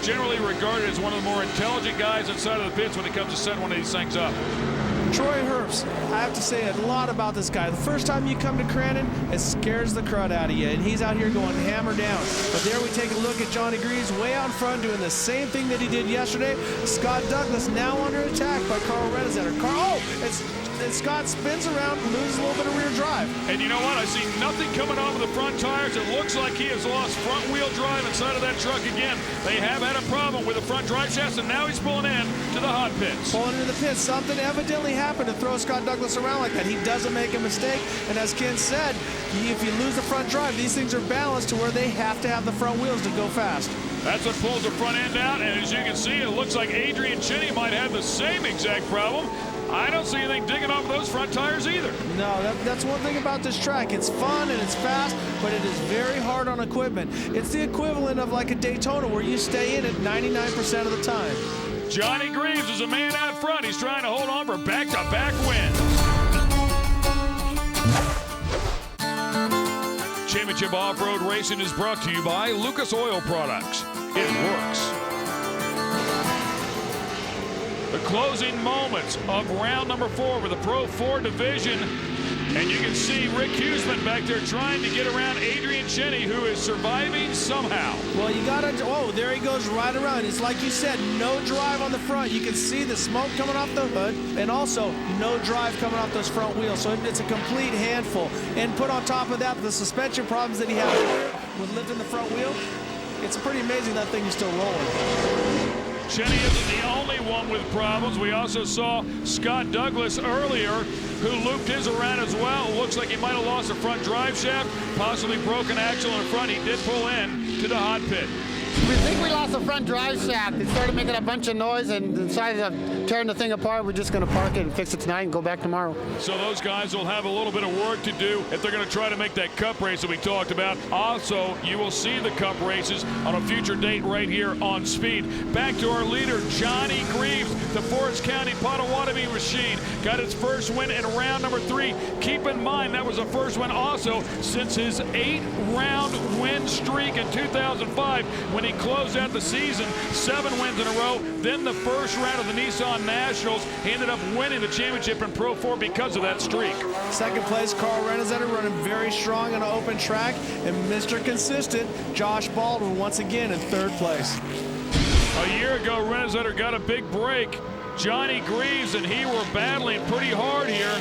generally regarded as one of the more intelligent guys inside of the pits when it comes to setting one of these things up. Troy Herbst, I have to say a lot about this guy. The first time you come to Crandon, it scares the crud out of you, and he's out here going hammer down. But there we take a look at Johnny Greaves way out in front doing the same thing that he did yesterday. Scott Douglas now under attack by Carl Rennesetter. And Scott spins around and loses a little bit of rear drive. And you know what? I see nothing coming off of the front tires. It looks like he has lost front wheel drive inside of that truck again. They have had a problem with the front drive shafts, and now he's pulling in to the hot pits. Pulling into the pits. Something evidently happened to throw Scott Douglas around like that. He doesn't make a mistake. And as Ken said, if you lose the front drive, these things are balanced to where they have to have the front wheels to go fast. That's what pulls the front end out, and as you can see, it looks like Adrian Cheney might have the same exact problem. I don't see anything digging off those front tires either. No, that's one thing about this track. It's fun and it's fast, but it is very hard on equipment. It's the equivalent of like a Daytona where you stay in it 99% of the time. Johnny Greaves is a man out front. He's trying to hold on for back-to-back wins. Championship Off-Road Racing is brought to you by Lucas Oil Products. It works. The closing moments of round number 4 with the Pro 4 division. And you can see Rick Huseman back there trying to get around Adrian Cheney, who is surviving somehow. Well, you got to, oh, there he goes right around. It's like you said, no drive on the front. You can see the smoke coming off the hood, and also no drive coming off those front wheels. So it's a complete handful. And put on top of that, the suspension problems that he had with lifting the front wheel, it's pretty amazing that thing is still rolling. Cheney isn't the only one with problems. We also saw Scott Douglas earlier, who looped his around as well. Looks like he might have lost a front drive shaft, possibly broken axle in front. He did pull in to the hot pit. We think we lost the front drive shaft. It started making a bunch of noise and decided to tear the thing apart. We're just going to park it and fix it tonight and go back tomorrow. So those guys will have a little bit of work to do if they're going to try to make that cup race that we talked about. Also, you will see the cup races on a future date right here on Speed. Back to our leader, Johnny Greaves. The Forest County Potawatomi machine got its first win in round number 3. Keep in mind that was the first win also since his 8-round win streak in 2005 when he closed out the season, 7 wins in a row. Then the first round of the Nissan Nationals, he ended up winning the championship in Pro 4 because of that streak. Second place, Carl Rennesetter running very strong on an open track, and Mr. Consistent, Josh Baldwin, once again in 3rd place. A year ago, Rennesetter got a big break. Johnny Greaves and he were battling pretty hard here,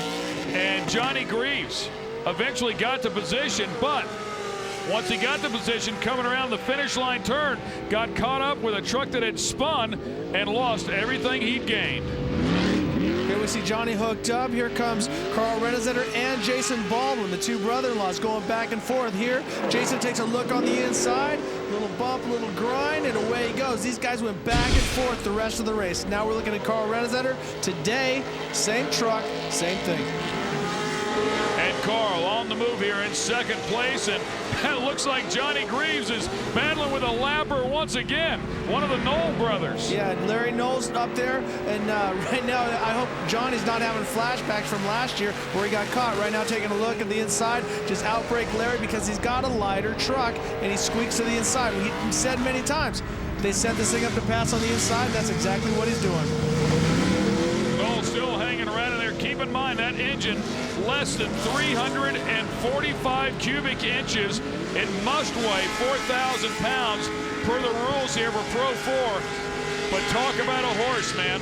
and Johnny Greaves eventually got to position, but once he got the position, coming around the finish line turn, got caught up with a truck that had spun and lost everything he'd gained. Here we see Johnny hooked up. Here comes Carl Rennesetter and Jason Baldwin, the 2 brother-in-laws, going back and forth here. Jason takes a look on the inside, little bump, little grind, and away he goes. These guys went back and forth the rest of the race. Now we're looking at Carl Rennesetter. Today, same truck, same thing. And Carl on the move here in 2nd place, and it looks like Johnny Greaves is battling with a lapper once again, one of the Knoll brothers. Yeah, Larry Knoll's up there, and right now I hope Johnny's not having flashbacks from last year where he got caught. Right now taking a look at the inside, just outbrake Larry because he's got a lighter truck and he squeaks to the inside. We said many times, they set this thing up to pass on the inside, and that's exactly what he's doing. Knoll still hanging around in there. Keep in mind that engine, less than 345 cubic inches. It must weigh 4,000 pounds per the rules here for Pro 4. But talk about a horse, man.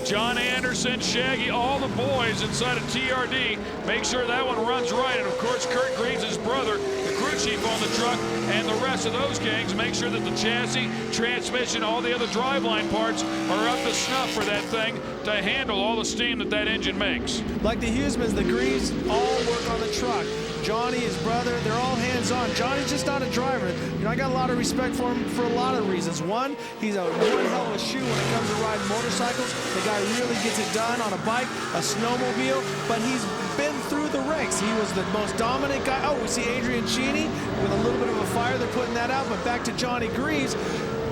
John Anderson, Shaggy, all the boys inside of TRD make sure that one runs right. And of course, Kurt Greaves, his brother, the crew chief on the truck, and the rest of those gangs make sure that the chassis, transmission, all the other driveline parts are up to snuff for that thing to handle all the steam that that engine makes. Like the Husemans, the Greaves all work on the truck. Johnny, his brother, they're all hands-on. Johnny's just not a driver. You know, I got a lot of respect for him for a lot of reasons. One, he's one hell of a shoe when it comes to riding motorcycles. The guy really gets it done on a bike, a snowmobile, but he's been through the ranks. He was the most dominant guy. Oh, we see Adrian Cheney with a little bit of a fire. They're putting that out, but back to Johnny Greaves.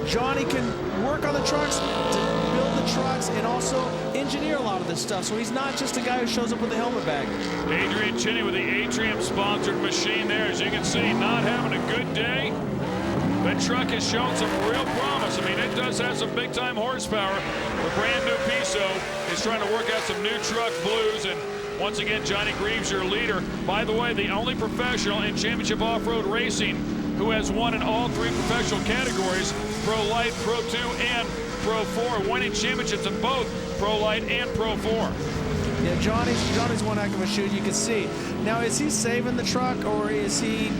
Johnny can work on the trucks, to build the trucks, and also engineer a lot of this stuff. So he's not just a guy who shows up with a helmet bag. Adrian Cheney with the Atrium sponsored machine there, as you can see, not having a good day. That truck has shown some real promise. I mean, it does have some big-time horsepower. The brand new Piso is trying to work out some new truck blues, and once again, Johnny Greaves, your leader. By the way, the only professional in championship off-road racing who has won in all 3 professional categories, Pro Light, Pro 2, and Pro 4, winning championships in both Pro Light and Pro 4. Yeah, Johnny's one heck of a shoot, you can see. Now, is he saving the truck, or is he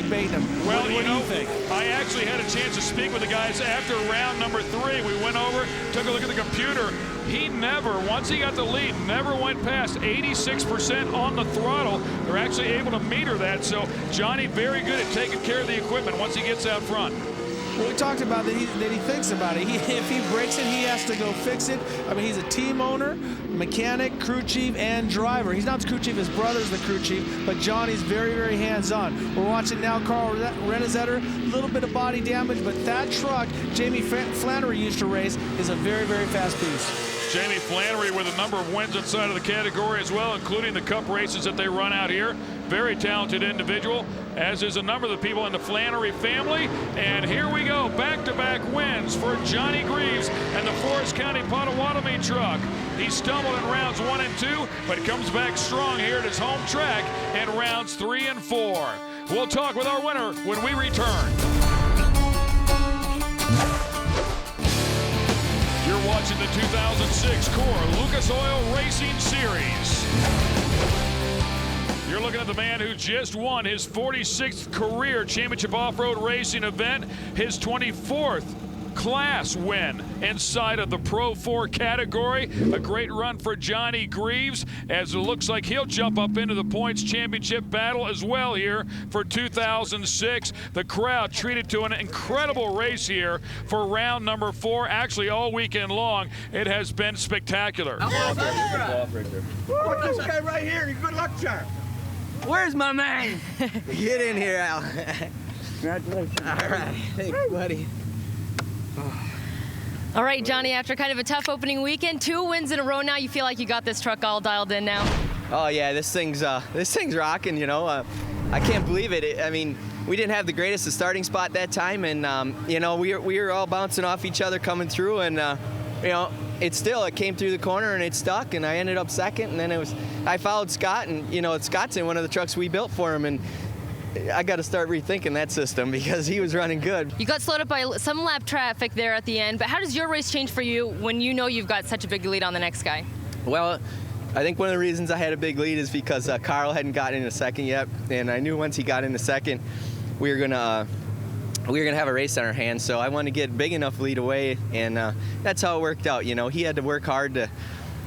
baiting him? Well, what do you think? I actually had a chance to speak with the guys after round number 3. We went over, took a look at the computer. He never, once he got the lead, never went past 86% on the throttle. They're actually able to meter that, so Johnny very good at taking care of the equipment once he gets out front. Well, we talked about that he thinks about it. If he breaks it, he has to go fix it. I mean, he's a team owner, mechanic, crew chief, and driver. He's not the crew chief, his brother's the crew chief, but Johnny's very, very hands-on. We're watching now Carl Renezetter, a little bit of body damage, but that truck Jamie Flannery used to race is a very, very fast piece. Jamie Flannery with a number of wins inside of the category as well, including the cup races that they run out here. Very talented individual, as is a number of the people in the Flannery family. And here we go, back-to-back wins for Johnny Greaves and the Forest County Potawatomi truck. He stumbled in rounds 1 and 2, but comes back strong here at his home track in rounds 3 and 4. We'll talk with our winner when we return. You're watching the 2006 Corr Lucas Oil Racing Series. You're looking at the man who just won his 46th career championship off-road racing event, his 24th class win inside of the Pro 4 category. A great run for Johnny Greaves, as it looks like he'll jump up into the points championship battle as well here for 2006. The crowd treated to an incredible race here for round number 4. Actually, all weekend long, it has been spectacular. Put this guy right here. Good luck charm. Where's my man? Get in here, Al. Congratulations. All right. Thanks, buddy. All right, Johnny, after kind of a tough opening weekend, 2 wins in a row now, you feel like you got this truck all dialed in now? Oh yeah, this thing's rocking, you know. I can't believe it. I mean, we didn't have the greatest of starting spot that time, and you know, we were all bouncing off each other coming through, and you know, it came through the corner and it stuck, and I ended up second, and then I followed Scott, and you know, Scott's in one of the trucks we built for him, and I got to start rethinking that system because he was running good. You got slowed up by some lap traffic there at the end, but how does your race change for you when you know you've got such a big lead on the next guy? Well, I think one of the reasons I had a big lead is because Carl hadn't gotten into second yet, and I knew once he got into second, we were gonna have a race on our hands. So I wanted to get big enough lead away, and that's how it worked out. You know, he had to work hard to,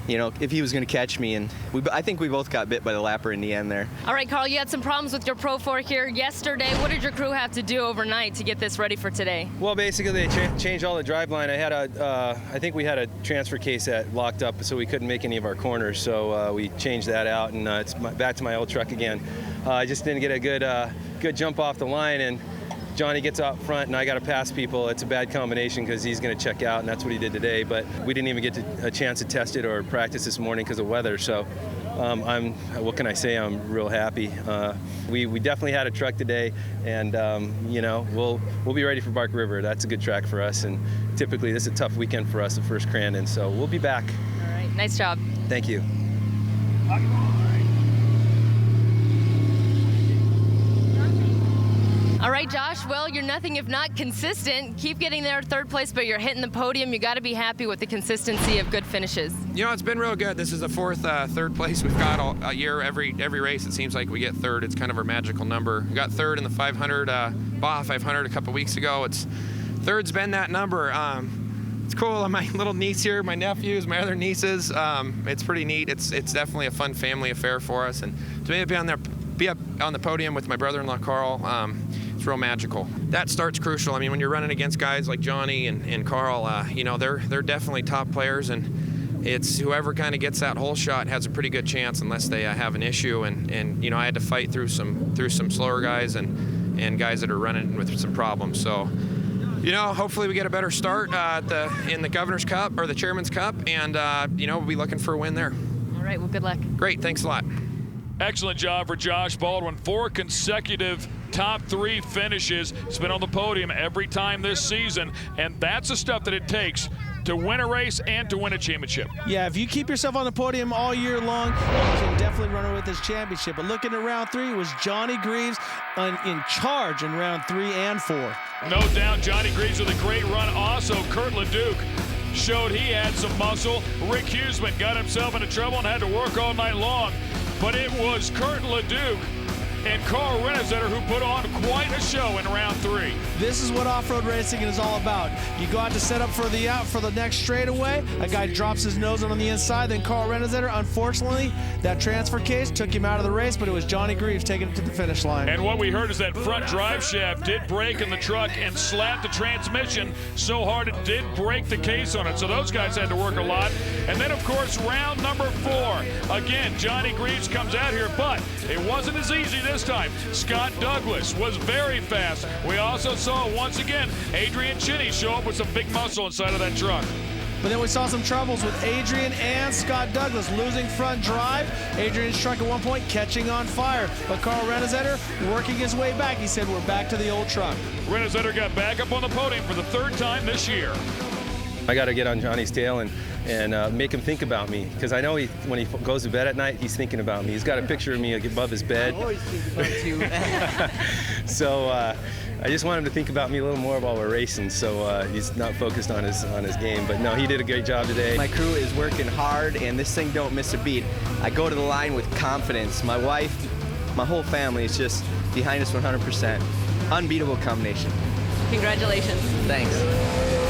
you know, if he was going to catch me, and I think we both got bit by the lapper in the end there. All right, Carl, you had some problems with your Pro 4 here yesterday. What did your crew have to do overnight to get this ready for today? Well, basically they changed all the driveline. I think we had a transfer case that locked up, so we couldn't make any of our corners. So we changed that out, and it's back to my old truck again. I just didn't get a good jump off the line, and Johnny gets out front and I got to pass people. It's a bad combination because he's going to check out, and that's what he did today. But we didn't even get a chance to test it or practice this morning because of weather. So what can I say? I'm real happy. We definitely had a truck today, and you know, we'll be ready for Bark River. That's a good track for us, and typically this is a tough weekend for us, the first Crandon. So we'll be back. All right, nice job. Thank you. All right, Josh, well, you're nothing if not consistent. Keep getting there, 3rd place, but you're hitting the podium. You got to be happy with the consistency of good finishes. You know, it's been real good. This is the 4th 3rd place we've got all year. Every race, it seems like we get 3rd. It's kind of our magical number. We got 3rd in the 500, Baja 500 a couple weeks ago. 3rd's been that number. It's cool. My little niece here, my nephews, my other nieces. It's pretty neat. It's definitely a fun family affair for us, and to be up on the podium with my brother-in-law Carl. It's real magical. That start's crucial. I mean, when you're running against guys like Johnny and Carl, you know, they're definitely top players, and it's whoever kind of gets that hole shot has a pretty good chance unless they have an issue. And you know, I had to fight through some slower guys and guys that are running with some problems. So, you know, hopefully we get a better start in the Governor's Cup or the Chairman's Cup, and you know, we'll be looking for a win there. All right. Well, good luck. Great. Thanks a lot. Excellent job for Josh Baldwin. 4 consecutive top 3 finishes. He's been on the podium every time this season, and that's the stuff that it takes to win a race and to win a championship. Yeah, if you keep yourself on the podium all year long, you can definitely run away with this championship. But looking at round 3, it was Johnny Greaves in charge in round 3 and 4. No doubt, Johnny Greaves with a great run. Also, Kurt Leduc showed he had some muscle. Rick Huseman got himself into trouble and had to work all night long. But it was Kurt Leduc and Corr who put on quite a show in round 3. This is what off-road racing is all about. You go out to set up for the next straightaway. A guy drops his nose on the inside. Then Carl Rennezetter, unfortunately, that transfer case took him out of the race, but it was Johnny Greaves taking it to the finish line. And what we heard is that front drive shaft did break in the truck and slapped the transmission so hard it did break the case on it. So those guys had to work a lot. And then, of course, round number 4. Again, Johnny Greaves comes out here, but it wasn't as easy this time. Scott Douglas was very fast. We also saw, once again, Adrian Chinney show up with some big muscle inside of that truck. But then we saw some troubles with Adrian and Scott Douglas losing front drive. Adrian's truck at one point catching on fire. But Carl Rennezetter working his way back. He said, we're back to the old truck. Rennezetter got back up on the podium for the 3rd time this year. I got to get on Johnny's tail and make him think about me, because I know when he goes to bed at night, he's thinking about me. He's got a picture of me above his bed. Always think about you. So I just want him to think about me a little more while we're racing, so he's not focused on his game. But no, he did a great job today. My crew is working hard, and this thing don't miss a beat. I go to the line with confidence. My wife, my whole family is just behind us 100%. Unbeatable combination. Congratulations. Thanks.